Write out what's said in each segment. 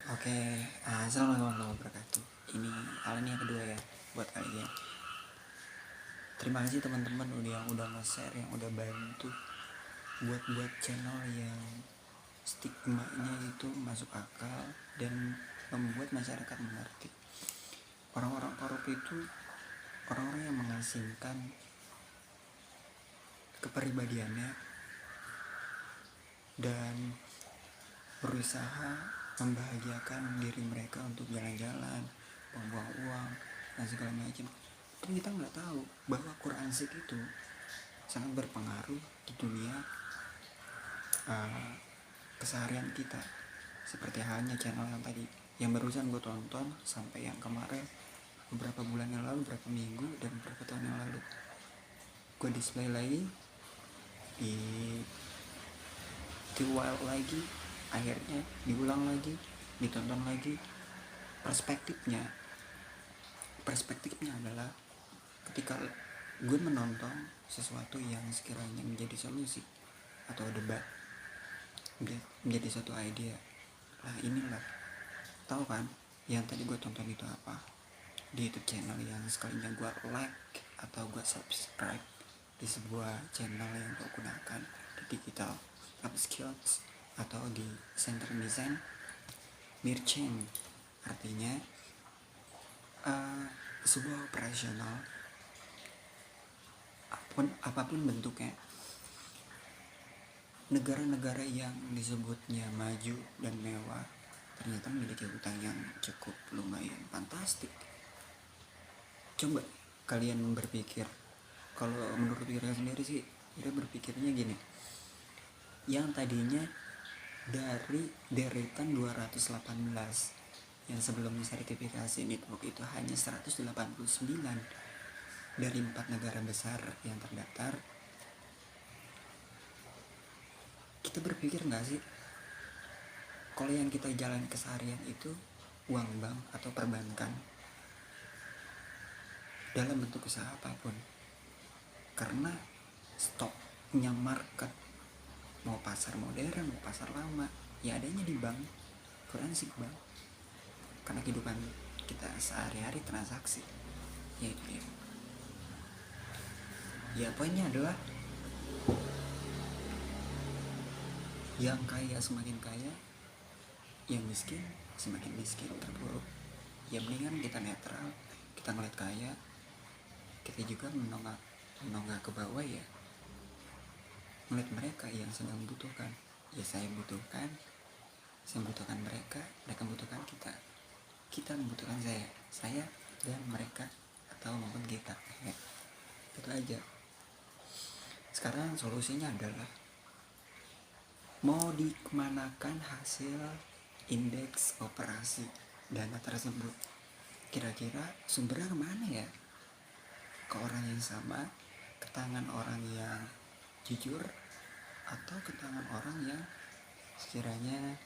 Oke, assalamualaikum warahmatullahi wabarakatuh. Ini hal ini yang kedua ya buat kalian. Terima kasih teman-teman yang udah nge-share, yang udah bantu buat channel yang stigmanya itu masuk akal dan membuat masyarakat mengerti. Orang-orang korup itu orang-orang yang mengasingkan kepribadiannya dan berusaha membahagiakan diri mereka untuk jalan-jalan, buang-buang uang, dan segala macam. Dan kita nggak tahu bahwa Quran Sik itu sangat berpengaruh di dunia keseharian kita. Seperti halnya channel yang tadi, yang barusan gue tonton sampai yang kemarin, beberapa bulan yang lalu, beberapa minggu, dan beberapa tahun yang lalu. Gue display lagi, di wild lagi, akhirnya diulang lagi, ditonton lagi. Perspektifnya adalah ketika gue menonton sesuatu yang sekiranya menjadi solusi atau debat, menjadi satu ide. Lah inilah, tahu kan yang tadi gue tonton itu apa? Di YouTube channel yang sekalinya gue like atau gue subscribe di sebuah channel yang gue gunakan di digital upskills atau di center design Mircheng, artinya sebuah operasional apapun bentuknya. Negara-negara yang disebutnya maju dan mewah ternyata memiliki hutang yang cukup lumayan fantastik. Coba kalian berpikir, kalau menurut kalian sendiri sih, kita berpikirnya gini, yang tadinya dari deretan 218 yang sebelum sertifikasi network itu hanya 189 dari 4 negara besar yang terdaftar. Kita berpikir gak sih kalau yang kita jalan keseharian itu uang bank atau perbankan dalam bentuk usaha apapun, karena stoknya market, mau pasar modern mau pasar lama, ya adanya di bank, forensik bank, karena kehidupan kita sehari-hari transaksi. Ya itu ya poinnya adalah yang kaya semakin kaya, yang miskin semakin miskin, terpuruk. Ya mendingan kita netral, kita ngeliat kaya, kita juga menonggak ke bawah, ya melihat mereka yang sedang membutuhkan. Ya saya membutuhkan mereka, mereka membutuhkan kita membutuhkan saya dan mereka, atau maupun kita. Itu aja. Sekarang solusinya adalah mau dikemanakan hasil indeks operasi dana tersebut. Kira-kira sumbernya kemana ya? Ke orang yang sama, ke tangan orang yang jujur, atau ke tangan orang yang sekiranya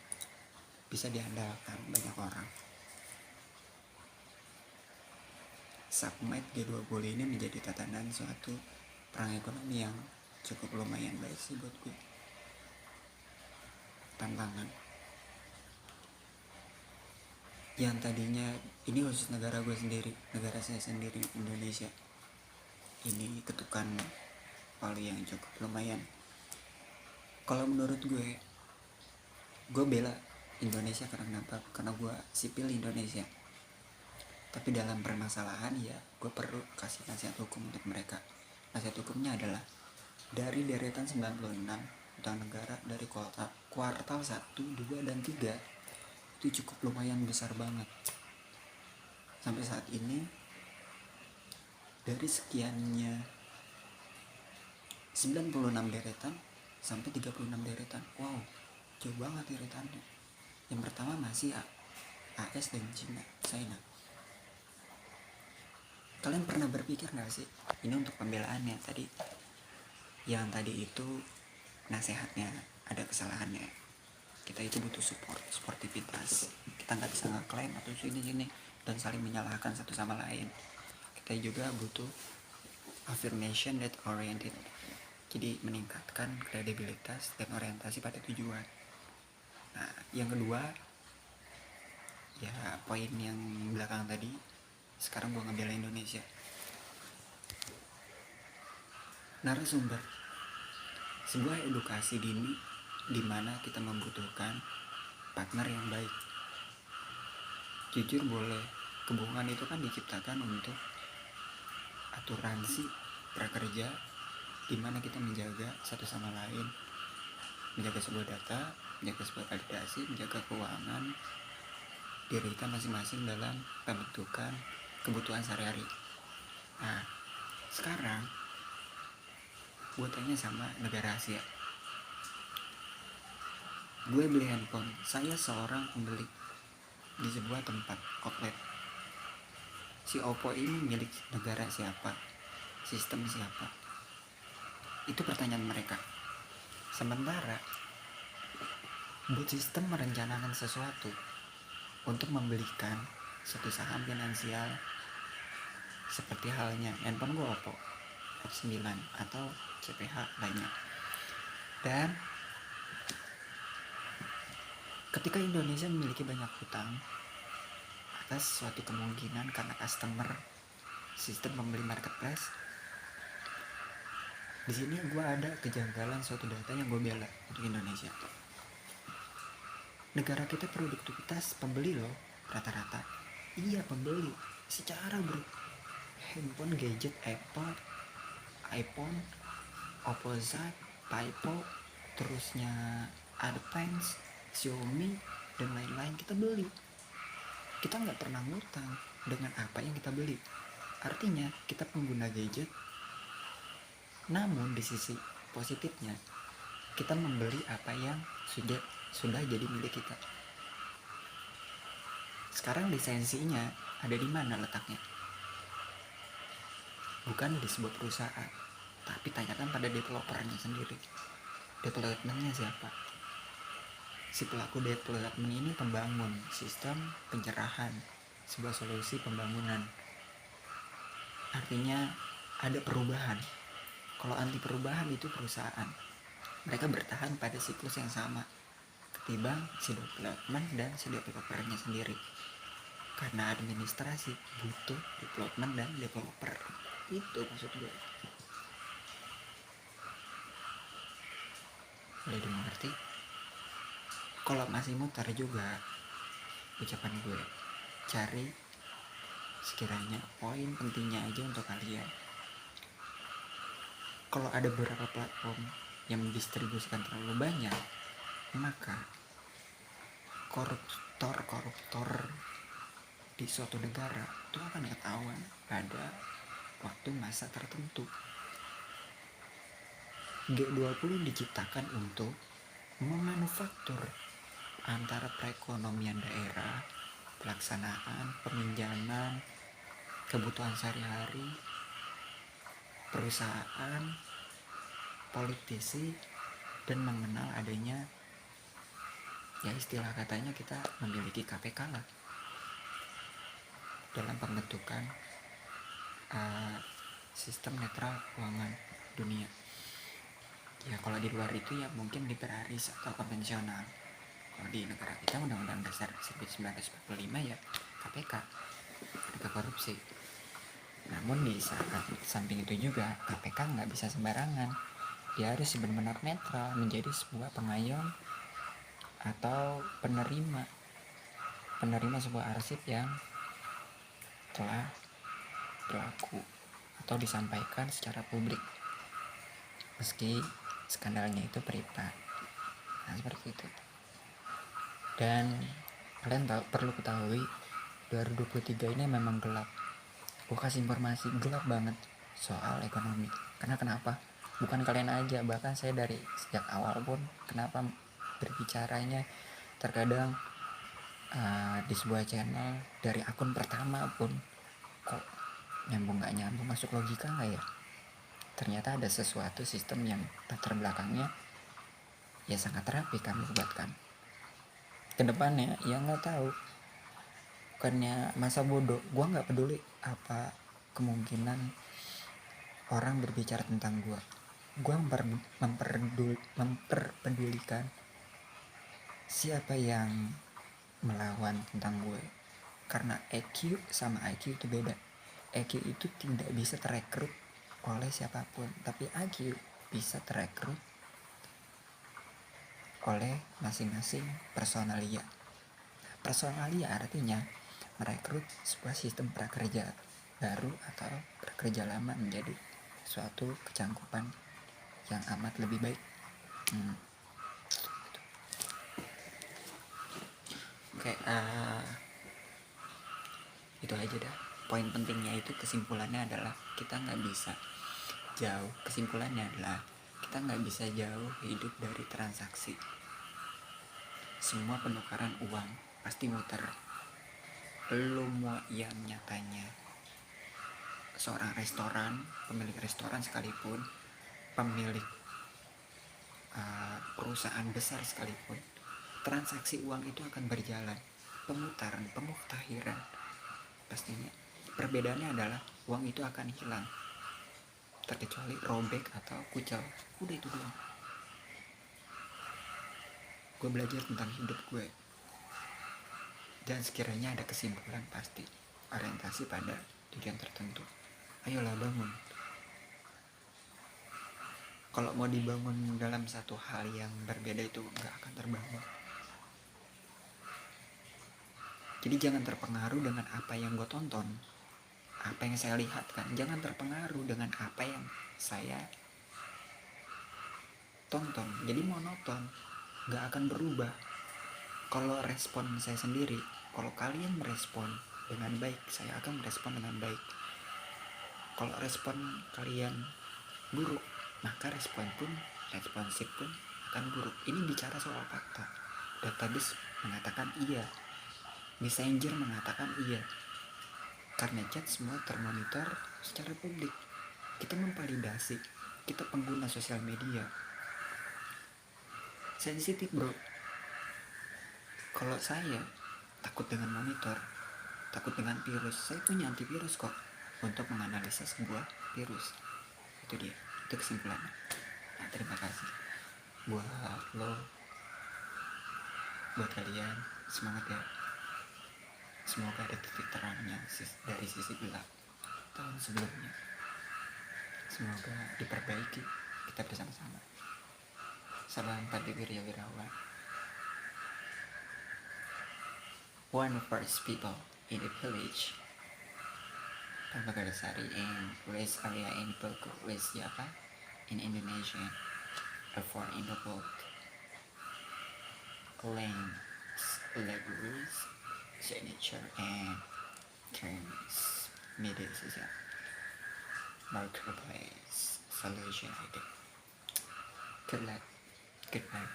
bisa diandalkan banyak orang. Submit G20 ini menjadi tatanan suatu perang ekonomi yang cukup lumayan baik sih buat gue. Tantangan yang tadinya, ini khusus negara gue sendiri, negara saya sendiri, Indonesia, ini ketukan palu yang cukup lumayan. Kalau menurut gue bela Indonesia karena gue sipil Indonesia. Tapi dalam permasalahan ya gue perlu kasih nasihat hukum untuk mereka. Nasihat hukumnya adalah dari deretan 96 utang negara dari kuartal 1, 2, dan 3 itu cukup lumayan besar banget. Sampai saat ini dari sekiannya 96 deretan sampai 36 deretan, wow, jauh banget deretannya. Yang pertama masih AS dan China. Kalian pernah berpikir gak sih, ini untuk pembelaannya tadi, yang tadi itu nasihatnya ada kesalahannya, kita itu butuh sportivitas. Kita gak bisa ngeklaim atau sini dan saling menyalahkan satu sama lain. Kita juga butuh affirmation that oriented, jadi meningkatkan kredibilitas dan orientasi pada tujuan. Nah, yang kedua, Ya poin yang belakang tadi, sekarang gue ngebela Indonesia. Narasumber sebuah edukasi dini di mana kita membutuhkan partner yang baik. Jujur boleh, kebohongan itu kan diciptakan untuk aturansi prakerja di mana kita menjaga satu sama lain, menjaga sebuah data, menjaga sebuah validasi, menjaga keuangan diri kita masing-masing dalam pembentukan kebutuhan sehari-hari. Nah, sekarang gue tanya sama negara Asia. Gue beli handphone, saya seorang pembeli di sebuah tempat outlet. Si Oppo ini milik negara siapa? Sistem siapa? Itu pertanyaan mereka. Sementara buat sistem merencanakan sesuatu untuk membelikan suatu saham finansial seperti halnya handphone gue Oppo F9 atau CPH lainnya. Dan ketika Indonesia memiliki banyak hutang atas suatu kemungkinan karena customer sistem pembeli marketplace, di sini gue ada kejanggalan suatu data yang gue bela untuk Indonesia. Negara kita produktivitas pembeli loh rata-rata. Iya pembeli secara handphone gadget Apple, iPhone, Oppo Z, Paipo, terusnya Advance, Xiaomi dan lain-lain kita beli. Kita nggak pernah ngutang dengan apa yang kita beli. Artinya kita pengguna gadget. Namun di sisi positifnya kita membeli apa yang sudah jadi milik kita. Sekarang lisensinya ada di mana letaknya? Bukan di sebuah perusahaan, tapi tanyakan pada developernya sendiri. Developmentnya siapa? Si pelaku development ini pembangun sistem pencerahan sebuah solusi pembangunan. Artinya ada perubahan. Kalau anti perubahan itu perusahaan, mereka bertahan pada siklus yang sama ketimbang si development dan si developernya sendiri. Karena administrasi butuh development dan developer. Itu maksud gue. Boleh dimengerti? Kalau masih muter juga ucapan gue, cari sekiranya poin pentingnya aja untuk kalian. Kalau ada beberapa platform yang mendistribusikan terlalu banyak, maka koruptor di suatu negara itu akan ketahuan pada waktu masa tertentu. G20 diciptakan untuk memanufaktur antara perekonomian daerah, pelaksanaan, peminjaman, kebutuhan sehari-hari, perusahaan, politisi, dan mengenal adanya, ya istilah katanya kita memiliki KPK lah dalam pembentukan sistem netral keuangan dunia. Ya kalau di luar itu ya mungkin liberalis atau konvensional. Kalau di negara kita Undang-Undang Dasar 1945 ya KPK, ada korupsi. Namun di samping itu juga KPK nggak bisa sembarangan. Dia harus benar-benar netral, menjadi sebuah pengayom atau penerima sebuah arsip yang telah berlaku atau disampaikan secara publik meski skandalnya itu privat. Nah seperti itu. Dan kalian perlu ketahui 2023 ini memang gelap. Gue kasih informasi gelap banget soal ekonomi. Karena kenapa? Bukan kalian aja, bahkan saya dari sejak awal pun kenapa berbicaranya terkadang di sebuah channel dari akun pertama pun kok nyambung gak nyambung, masuk logika gak ya? Ternyata ada sesuatu sistem yang latar belakangnya ya sangat rapi kami buatkan. Kedepannya ya gak tahu, bukannya masa bodoh, gue gak peduli apa kemungkinan orang berbicara tentang gue memperpedulikan siapa yang melawan tentang gue. Karena EQ sama IQ itu beda. EQ itu tidak bisa terekrut oleh siapapun, tapi IQ bisa terekrut oleh masing-masing personalia. Personalia artinya merekrut sebuah sistem prakerja baru atau prakerja lama menjadi suatu kecangkupan yang amat lebih baik. Oke, itu aja dah. Poin pentingnya itu, kesimpulannya adalah kita nggak bisa jauh. Kesimpulannya adalah kita nggak bisa jauh hidup dari transaksi. Semua penukaran uang pasti muter. Lu mau yang nyatanya seorang restoran, pemilik restoran sekalipun, pemilik perusahaan besar sekalipun, transaksi uang itu akan berjalan. Pemutaran, pemuktahiran pastinya. Perbedaannya adalah uang itu akan hilang, terkecuali robek atau kucel. Udah itu doang. Gue belajar tentang hidup gue, dan sekiranya ada kesimpulan pasti orientasi pada tujuan tertentu. Ayolah bangun. Kalau mau dibangun dalam satu hal yang berbeda itu gak akan terbangun. Jadi jangan terpengaruh dengan apa yang gue tonton, apa yang saya lihat kan. Jangan terpengaruh dengan apa yang saya tonton. Jadi monoton, gak akan berubah. Kalau respon saya sendiri, kalau kalian merespon dengan baik, saya akan merespon dengan baik. Kalau respon kalian buruk, maka responsif pun akan buruk. Ini bicara soal fakta. Database mengatakan iya, messenger mengatakan iya. Karena chat semua termonitor secara publik. Kita memvalidasi, kita pengguna sosial media. Sensitif bro. Kalau saya takut dengan monitor, takut dengan virus, saya punya antivirus kok untuk menganalisa sebuah virus. Itu dia, itu kesimpulannya. Nah, terima kasih buat lo, buat kalian. Semangat ya. Semoga ada titik terangnya dari sisi gelap tahun sebelumnya. Semoga diperbaiki kita bersama-sama. Salam Pandi Wirya Wirawan. One first people in the village, Pamekarsari in West area in Bogor, West Java, in Indonesia, effort in the book, links, libraries, signature, and terms, media social, marketplace, solution. Good luck. Goodbye.